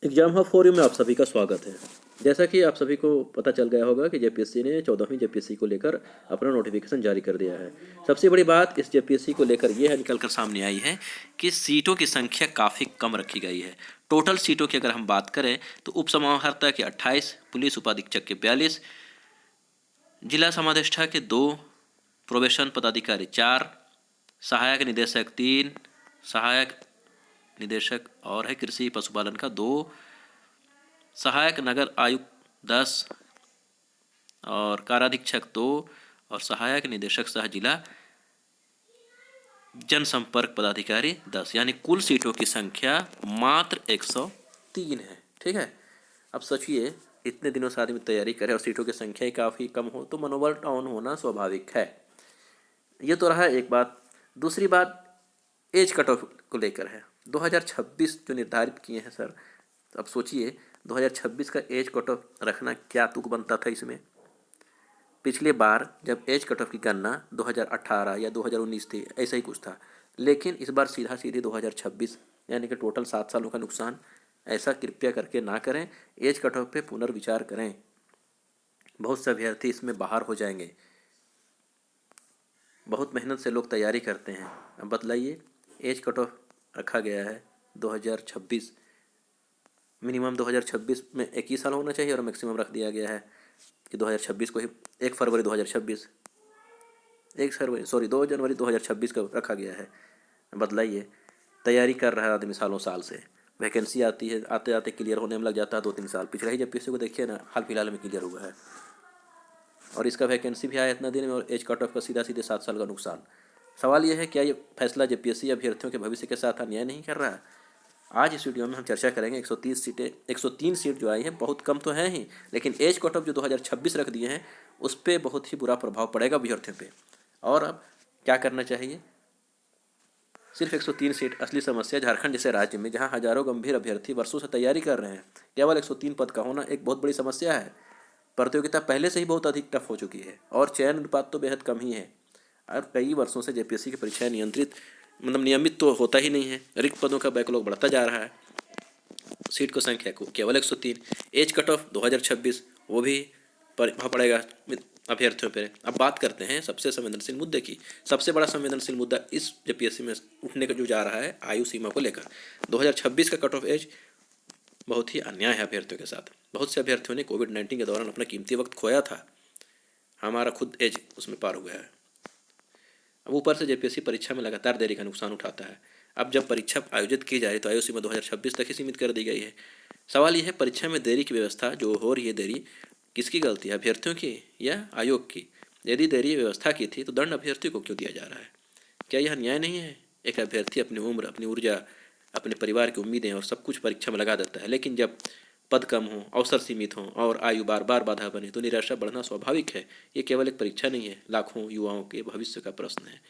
Exam hub forum में आप सभी का स्वागत है। जैसा कि आप सभी को पता चल गया होगा कि जेपीएससी ने 14वीं जेपीएससी को लेकर अपना नोटिफिकेशन जारी कर दिया है। सबसे बड़ी बात इस जेपीएससी को लेकर यह निकल कर सामने आई है कि सीटों की संख्या काफ़ी कम रखी गई है। टोटल सीटों की अगर हम बात करें तो उप समाहर्ता के 28, पुलिस उपाधीक्षक के 42, जिला समादेष्टा के 2, प्रोबेशन पदाधिकारी 4, सहायक निदेशक 3, सहायक निदेशक और है कृषि पशुपालन का 2, सहायक नगर आयुक्त 10 और काराधीक्षक 2 और सहायक निदेशक सह जिला जनसंपर्क पदाधिकारी 10, यानी कुल सीटों की संख्या मात्र 103 है। ठीक है, अब सोचिए इतने दिनों से आदमी तैयारी करे और सीटों की संख्या ही काफ़ी कम हो तो मनोबल डाउन होना स्वाभाविक है। ये तो रहा एक बात। दूसरी बात एज कट ऑफ को लेकर है। 2026 जो निर्धारित किए हैं सर, अब सोचिए 2026 का एज कट ऑफ रखना क्या तुक बनता था इसमें। पिछले बार जब एज कट ऑफ की गणना 2018 या 2019 थी, ऐसा ही कुछ था, लेकिन इस बार सीधा सीधी 2026, यानी कि टोटल 7 सालों का नुकसान। ऐसा कृपया करके ना करें, एज कट ऑफ पे पुनर्विचार करें। बहुत से अभ्यर्थी इसमें बाहर हो जाएंगे। बहुत मेहनत से लोग तैयारी करते हैं। अब बतलाइए, एज कट ऑफ रखा गया है 2026, मिनिमम 2026 में 21 साल होना चाहिए और मैक्सिमम रख दिया गया है कि 2026 को ही 1 फरवरी 2026 2 जनवरी 2026 का रखा गया है। बतलाइए, तैयारी कर रहा है आदमी सालों साल से, वैकेंसी आती है, आते आते क्लियर होने में लग जाता है 2-3 साल। पिछले ही जब पीसी को देखिए ना, हाल फिलहाल में क्लियर हुआ है और इसका वैकेंसी भी आया इतना दिन में और एज कट ऑफ का सीधा सीधे 7 साल का नुकसान। सवाल यह है, क्या ये फैसला जेपीएससी अभ्यर्थियों के भविष्य के साथ अन्याय नहीं कर रहा है? आज इस वीडियो में हम चर्चा करेंगे। 103 सीट जो आई हैं बहुत कम तो हैं ही, लेकिन एज कट ऑफ जो 2026 रख दिए हैं उस पर बहुत ही बुरा प्रभाव पड़ेगा अभ्यर्थियों पे। और अब क्या करना चाहिए? सिर्फ 103 सीट। असली समस्या झारखंड जैसे राज्य में, जहां हजारों गंभीर अभ्यर्थी वर्षों से तैयारी कर रहे हैं, केवल 103 पद का होना एक बहुत बड़ी समस्या है। प्रतियोगिता पहले से ही बहुत अधिक टफ हो चुकी है और चयन अनुपात तो बेहद कम ही है। और कई वर्षों से जेपीएससी की परीक्षाएं नियमित तो होता ही नहीं है। रिक्त पदों का बैकलॉग बढ़ता जा रहा है। सीट को संख्या को केवल 103, एज कट ऑफ 2026, वो भी प्रभाव पड़ेगा अभ्यर्थियों पर। अब बात करते हैं सबसे संवेदनशील मुद्दे की। सबसे बड़ा संवेदनशील मुद्दा इस जेपीएससी में उठने का जो जा रहा है, आयु सीमा को लेकर। 2026 का कट ऑफ एज बहुत ही अन्याय है अभ्यर्थियों के साथ। बहुत से अभ्यर्थियों ने कोविड-19 के दौरान अपना कीमती वक्त खोया था। हमारा खुद एज उसमें पार हुआ है। अब ऊपर से जेपीएससी परीक्षा में लगातार देरी का नुकसान उठाता है। अब जब परीक्षा आयोजित की जा रही तो आयु सीमा 2026 तक ही सीमित कर दी गई है। सवाल यह है, परीक्षा में देरी की व्यवस्था जो हो रही है, देरी किसकी गलती है, अभ्यर्थियों की या आयोग की? यदि देरी व्यवस्था की थी तो दंड अभ्यर्थी को क्यों दिया जा रहा है? क्या यह न्याय नहीं है? एक अभ्यर्थी अपनी उम्र, अपनी ऊर्जा, अपने परिवार की उम्मीदें और सब कुछ परीक्षा में लगा देता है, लेकिन जब पद कम हो, अवसर सीमित हों और आयु बार बार बाधा बने तो निराशा बढ़ना स्वाभाविक है। ये केवल एक परीक्षा नहीं है, लाखों युवाओं के भविष्य का प्रश्न है।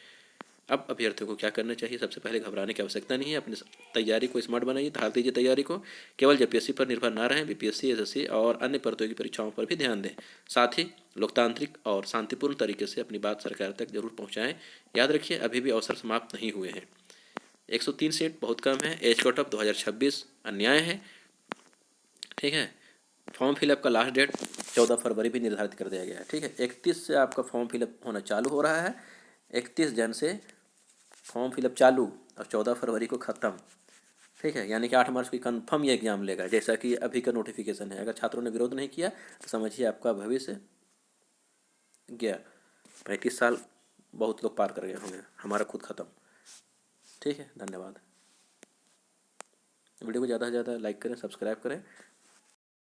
अब अभ्यर्थियों को क्या करना चाहिए? सबसे पहले घबराने की आवश्यकता नहीं है। अपनी तैयारी को स्मार्ट बनाइए, ढाल दीजिए तैयारी को। केवल जेपीएससी पर निर्भर ना रहें, बीपीएससी, एसएससी और अन्य प्रतियोगी परीक्षाओं पर भी ध्यान दें। साथ ही लोकतांत्रिक और शांतिपूर्ण तरीके से अपनी बात सरकार तक जरूर पहुँचाएँ। याद रखिए, अभी भी अवसर समाप्त नहीं हुए हैं। 103 सीट बहुत कम है। एज कट ऑफ 2026 अन्याय है। ठीक है, फॉर्म फिलअप का लास्ट डेट 14 फरवरी भी निर्धारित कर दिया गया है। ठीक है, 31 से आपका फॉर्म फिलअप होना चालू हो रहा है। 31 जन से फॉर्म फिलअप चालू और 14 फरवरी को ख़त्म। ठीक है, यानी कि 8 मार्च को कन्फर्म ये एग्ज़ाम लेगा, जैसा कि अभी का नोटिफिकेशन है। अगर छात्रों ने विरोध नहीं किया तो समझिए आपका भविष्य गया। 35 साल बहुत लोग पार कर गए होंगे, हमारा खुद ख़त्म। ठीक है, धन्यवाद। वीडियो को ज़्यादा से ज़्यादा लाइक करें, सब्सक्राइब करें